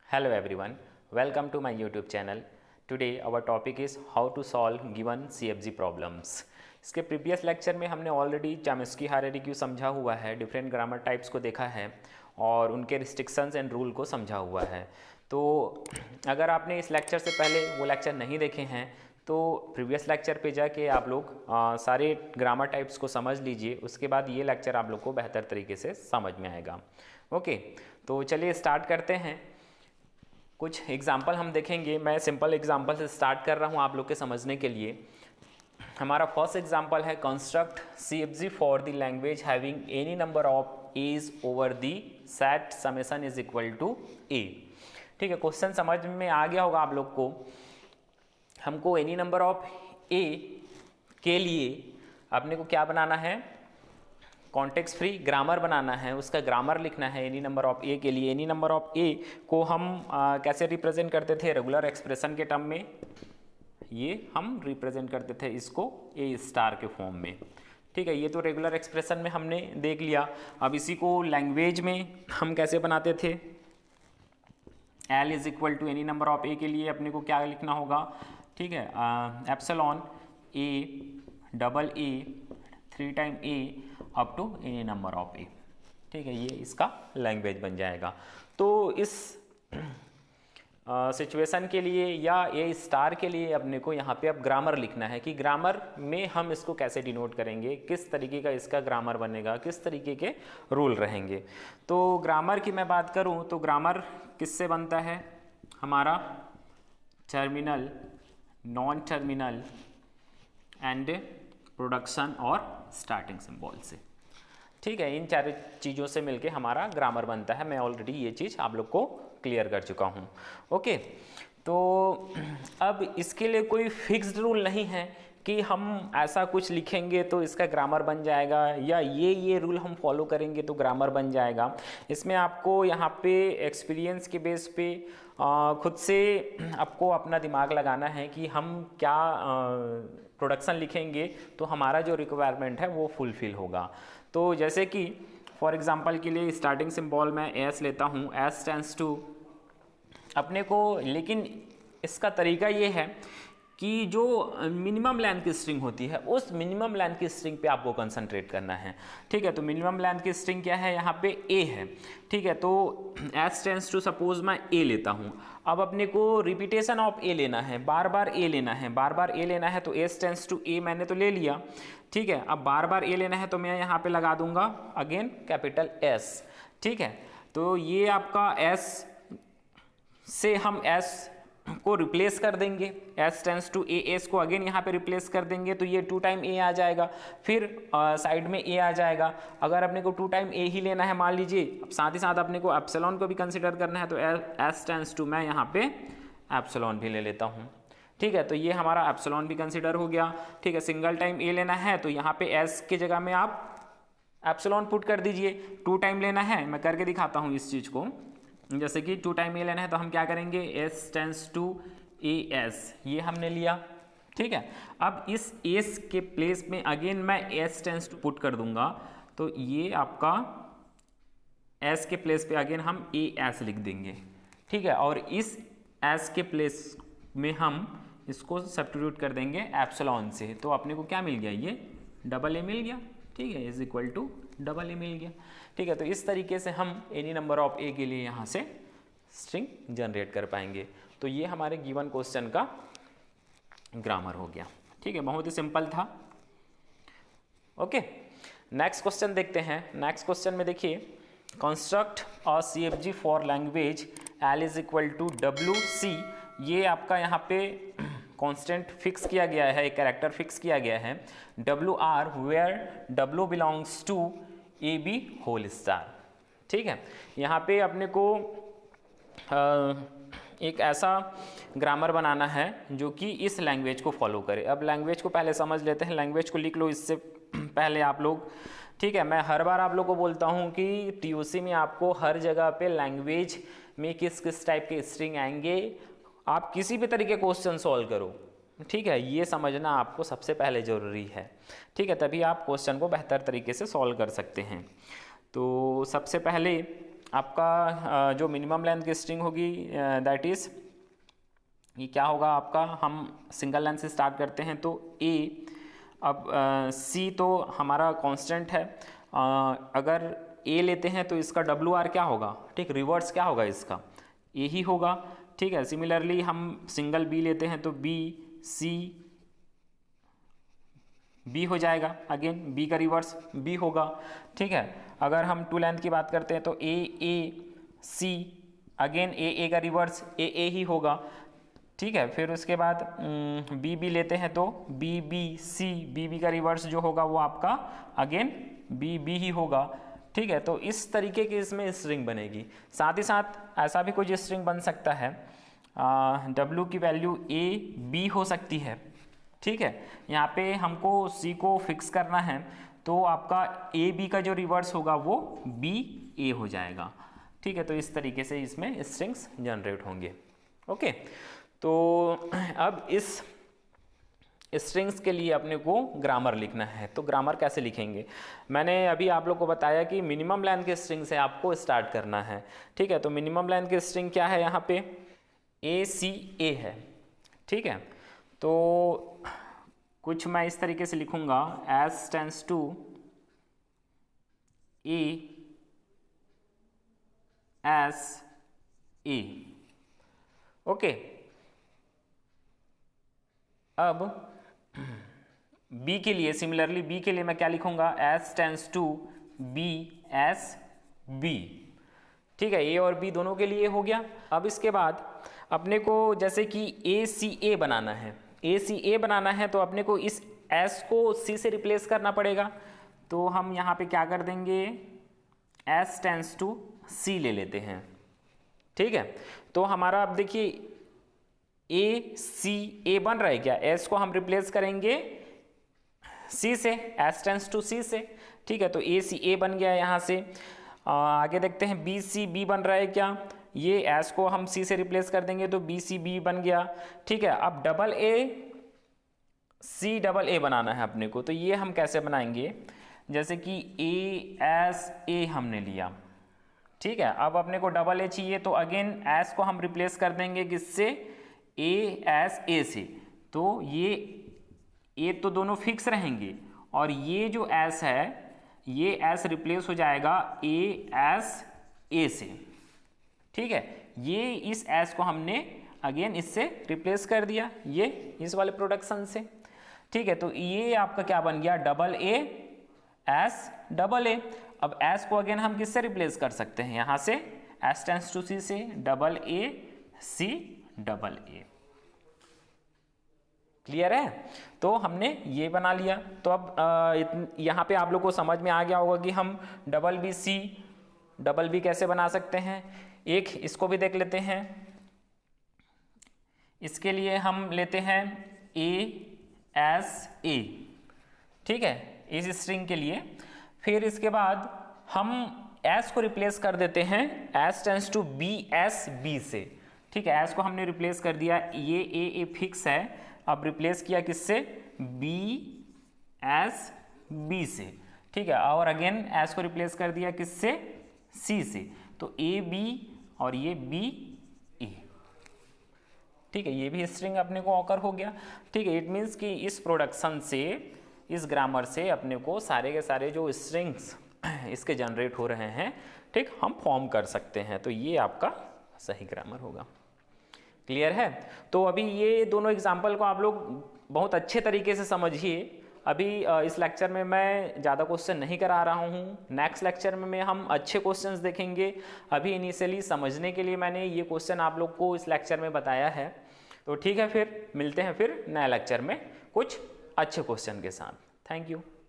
Hello everyone, welcome to my YouTube channel. Today our topic is how to solve given CFG problems. इसके previous lecture में हमने already Chomsky hierarchy समझा हुआ है, different grammar types को देखा है और उनके रिस्ट्रिक्शंस एंड रूल को समझा हुआ है। तो अगर आपने इस लेक्चर से पहले वो लेक्चर नहीं देखे हैं तो प्रीवियस लेक्चर पे जाके आप लोग सारे ग्रामर टाइप्स को समझ लीजिए, उसके बाद ये लेक्चर आप लोग को बेहतर तरीके से समझ में आएगा। ओके, तो चलिए स्टार्ट करते हैं। कुछ एग्जाम्पल हम देखेंगे। मैं सिंपल एग्जाम्पल से स्टार्ट कर रहा हूँ आप लोग के समझने के लिए। हमारा फर्स्ट एग्जाम्पल है construct CFG for the language having any number of a's over the set summation is equal to a. ठीक है, क्वेश्चन समझ में आ गया होगा आप लोग को। हमको एनी नंबर ऑफ ए के लिए अपने को क्या बनाना है, कॉन्टेक्स्ट फ्री ग्रामर बनाना है, उसका ग्रामर लिखना है एनी नंबर ऑफ ए के लिए। एनी नंबर ऑफ ए को हम कैसे रिप्रेजेंट करते थे, रेगुलर एक्सप्रेशन के टर्म में ये हम रिप्रेजेंट करते थे इसको ए स्टार के फॉर्म में। ठीक है, ये तो रेगुलर एक्सप्रेशन में हमने देख लिया। अब इसी को लैंग्वेज में हम कैसे बनाते थे, L is equal to any number of a के लिए अपने को क्या लिखना होगा। ठीक है, epsilon a double a 3 time a up to any number of a. ठीक है, ये इसका लैंग्वेज बन जाएगा। तो इस सिचुएशन के लिए या ए स्टार के लिए अपने को यहाँ पे अब ग्रामर लिखना है कि ग्रामर में हम इसको कैसे डिनोट करेंगे, किस तरीके का इसका ग्रामर बनेगा, किस तरीके के रूल रहेंगे। तो ग्रामर की मैं बात करूँ तो ग्रामर किससे बनता है, हमारा terminal, non terminal and production और स्टार्टिंग सिंबल से। ठीक है, इन चार चीज़ों से मिलके हमारा ग्रामर बनता है। मैं ऑलरेडी ये चीज़ आप लोग को क्लियर कर चुका हूँ। ओके, तो अब इसके लिए कोई फिक्स्ड रूल नहीं है कि हम ऐसा कुछ लिखेंगे तो इसका ग्रामर बन जाएगा या ये रूल हम फॉलो करेंगे तो ग्रामर बन जाएगा। इसमें आपको यहाँ पे एक्सपीरियंस के बेस पे खुद से आपको अपना दिमाग लगाना है कि हम क्या प्रोडक्शन लिखेंगे तो हमारा जो रिक्वायरमेंट है वो फुलफिल होगा। तो जैसे कि फॉर एग्जांपल के लिए स्टार्टिंग सिंबल मैं एस लेता हूँ, एस टेंस टू अपने को, लेकिन इसका तरीका ये है कि जो मिनिमम लेंथ की स्ट्रिंग होती है उस मिनिमम लेंथ की स्ट्रिंग पे आपको कंसंट्रेट करना है। ठीक है, तो मिनिमम लेंथ की स्ट्रिंग क्या है, यहाँ पे ए है। ठीक है, तो एस टेंस टू सपोज मैं ए लेता हूँ। अब अपने को रिपीटेशन ऑफ ए लेना है, बार बार ए लेना है, बार बार ए लेना है। तो एस टेंस टू ए मैंने तो ले लिया। ठीक है, अब बार बार ए लेना है तो मैं यहाँ पे लगा दूंगा अगेन कैपिटल एस। ठीक है, तो ये आपका एस से हम एस को रिप्लेस कर देंगे, S tends to A, S को अगेन यहाँ पे रिप्लेस कर देंगे तो ये 2 टाइम ए आ जाएगा, फिर साइड में ए आ जाएगा। अगर अपने को 2 टाइम ए ही लेना है मान लीजिए, अब साथ ही साथ अपने को एप्सिलॉन को भी कंसिडर करना है तो एस टेंस टू मैं यहाँ पे एप्सिलॉन भी ले लेता हूँ। ठीक है, तो ये हमारा एप्सिलॉन भी कंसिडर हो गया। ठीक है, सिंगल टाइम ए लेना है तो यहाँ पे एस की जगह में आप एप्सिलॉन पुट कर दीजिए। 2 टाइम लेना है, मैं करके दिखाता हूँ इस चीज़ को। जैसे कि 2 टाइम ए लेना है तो हम क्या करेंगे, S tends to A S, ये हमने लिया। ठीक है, अब इस एस के प्लेस में अगेन मैं एस टेंस टू पुट कर दूंगा तो ये आपका एस के प्लेस पे अगेन हम ए एस लिख देंगे। ठीक है, और इस एस के प्लेस में हम इसको सब्स्टिट्यूट कर देंगे एप्सिलॉन से, तो अपने को क्या मिल गया, ये डबल ए मिल गया। ठीक है, is equal to double a मिल गया। ठीक है, तो इस तरीके से हम एनी नंबर ऑफ ए के लिए यहाँ से स्ट्रिंग जनरेट कर पाएंगे। तो ये हमारे गिवन क्वेश्चन का ग्रामर हो गया। ठीक है, बहुत ही सिंपल था। ओके, नेक्स्ट क्वेश्चन देखते हैं। नेक्स्ट क्वेश्चन में देखिए, construct a CFG for language L is equal to WC। ये आपका यहाँ पे कांस्टेंट फिक्स किया गया है, एक कैरेक्टर फिक्स किया गया है, WR where W belongs to AB whole star. ठीक है, यहाँ पे अपने को एक ऐसा ग्रामर बनाना है जो कि इस लैंग्वेज को फॉलो करे। अब लैंग्वेज को पहले समझ लेते हैं, लैंग्वेज को लिख लो इससे पहले आप लोग। ठीक है, मैं हर बार आप लोग को बोलता हूँ कि TOC में आपको हर जगह पे लैंग्वेज में किस किस टाइप के स्ट्रिंग आएंगे, आप किसी भी तरीके क्वेश्चन सॉल्व करो। ठीक है, ये समझना आपको सबसे पहले ज़रूरी है। ठीक है, तभी आप क्वेश्चन को बेहतर तरीके से सॉल्व कर सकते हैं। तो सबसे पहले आपका जो मिनिमम लेंथ की स्ट्रिंग होगी दैट इज़, ये क्या होगा आपका, हम सिंगल लेंथ से स्टार्ट करते हैं तो ए, अब सी तो हमारा कांस्टेंट है, अगर ए लेते हैं तो इसका डब्ल्यू आर क्या होगा, ठीक, रिवर्स क्या होगा इसका, ए ही होगा, ठीक है। सिमिलरली हम सिंगल बी लेते हैं तो बी सी बी हो जाएगा, अगेन बी का रिवर्स बी होगा, ठीक है। अगर हम टू लेंथ की बात करते हैं तो ए सी, अगेन ए का रिवर्स ए ही होगा, ठीक है। फिर उसके बाद बी लेते हैं तो बी सी, बी का रिवर्स जो होगा वो आपका अगेन बी ही होगा, ठीक है। तो इस तरीके की इसमें स्ट्रिंग बनेगी। साथ ही साथ ऐसा भी कुछ स्ट्रिंग बन सकता है, डब्ल्यू की वैल्यू ए बी हो सकती है, ठीक है। यहाँ पे हमको सी को फिक्स करना है तो आपका ए बी का जो रिवर्स होगा वो बी ए हो जाएगा, ठीक है। तो इस तरीके से इसमें स्ट्रिंग्स जनरेट होंगे, ओके। तो अब इस स्ट्रिंग्स के लिए अपने को ग्रामर लिखना है, तो ग्रामर कैसे लिखेंगे, मैंने अभी आप लोग को बताया कि मिनिमम लेंथ के स्ट्रिंग से आपको स्टार्ट करना है, ठीक है। तो मिनिमम लेंथ की स्ट्रिंग क्या है, यहाँ पे ए सी ए है, ठीक है। तो कुछ मैं इस तरीके से लिखूंगा, S tends to A S A, okay. अब B के लिए सिमिलरली B के लिए मैं क्या लिखूंगा, S tends to B S B, ठीक है। A और B दोनों के लिए हो गया। अब इसके बाद अपने को जैसे कि ACA बनाना है, ACA बनाना है तो अपने को इस S को C से रिप्लेस करना पड़ेगा, तो हम यहाँ पे क्या कर देंगे, S टेंस टू C ले लेते हैं, ठीक है। तो हमारा अब देखिए ए सी ए बन रहा है क्या, एस को हम रिप्लेस करेंगे सी से, एस टेंस टू सी से, ठीक है। तो ए सी ए बन गया यहाँ से। आगे देखते हैं बी सी बी बन रहा है क्या, ये एस को हम सी से रिप्लेस कर देंगे तो बी सी बी बन गया, ठीक है। अब डबल ए सी डबल ए बनाना है अपने को, तो ये हम कैसे बनाएंगे, जैसे कि ए एस ए हमने लिया, ठीक है। अब अपने को डबल ए चाहिए तो अगेन एस को हम रिप्लेस कर देंगे किससे, ए एस ए से, तो ये ए तो दोनों फिक्स रहेंगे और ये जो एस है ये एस रिप्लेस हो जाएगा ए एस ए से, ठीक है। ये इस एस को हमने अगेन इससे रिप्लेस कर दिया, ये इस वाले प्रोडक्शन से, ठीक है। तो ये आपका क्या बन गया, double A S double A. अब एस को अगेन हम किससे रिप्लेस कर सकते हैं, यहाँ से एस टेंस टू सी से, double A C double A, clear है। तो हमने ये बना लिया। तो अब यहाँ पे आप लोग को समझ में आ गया होगा कि हम double B C double B कैसे बना सकते हैं। एक इसको भी देख लेते हैं, इसके लिए हम लेते हैं ए एस ए, ठीक है, इस स्ट्रिंग के लिए। फिर इसके बाद हम एस को रिप्लेस कर देते हैं S tends to B S B से, ठीक है। एस को हमने रिप्लेस कर दिया, ये ए फिक्स है, अब रिप्लेस किया किससे, बी एस बी से, ठीक है। और अगेन एस को रिप्लेस कर दिया किससे, सी से, तो ए बी और ये बी ए, ठीक है। ये भी स्ट्रिंग अपने को ऑकर हो गया, ठीक है। इट मीन्स कि इस प्रोडक्शन से, इस ग्रामर से अपने को सारे के सारे जो स्ट्रिंग्स इसके जनरेट हो रहे हैं, ठीक, हम फॉर्म कर सकते हैं। तो ये आपका सही ग्रामर होगा, क्लियर है। तो अभी ये दोनों एग्जाम्पल को आप लोग बहुत अच्छे तरीके से समझिए। अभी इस लेक्चर में मैं ज़्यादा क्वेश्चन नहीं करा रहा हूँ, नेक्स्ट लेक्चर में हम अच्छे क्वेश्चंस देखेंगे। अभी इनिशियली समझने के लिए मैंने ये क्वेश्चन आप लोग को इस लेक्चर में बताया है। तो ठीक है, फिर मिलते हैं फिर नए लेक्चर में कुछ अच्छे क्वेश्चन के साथ। Thank you.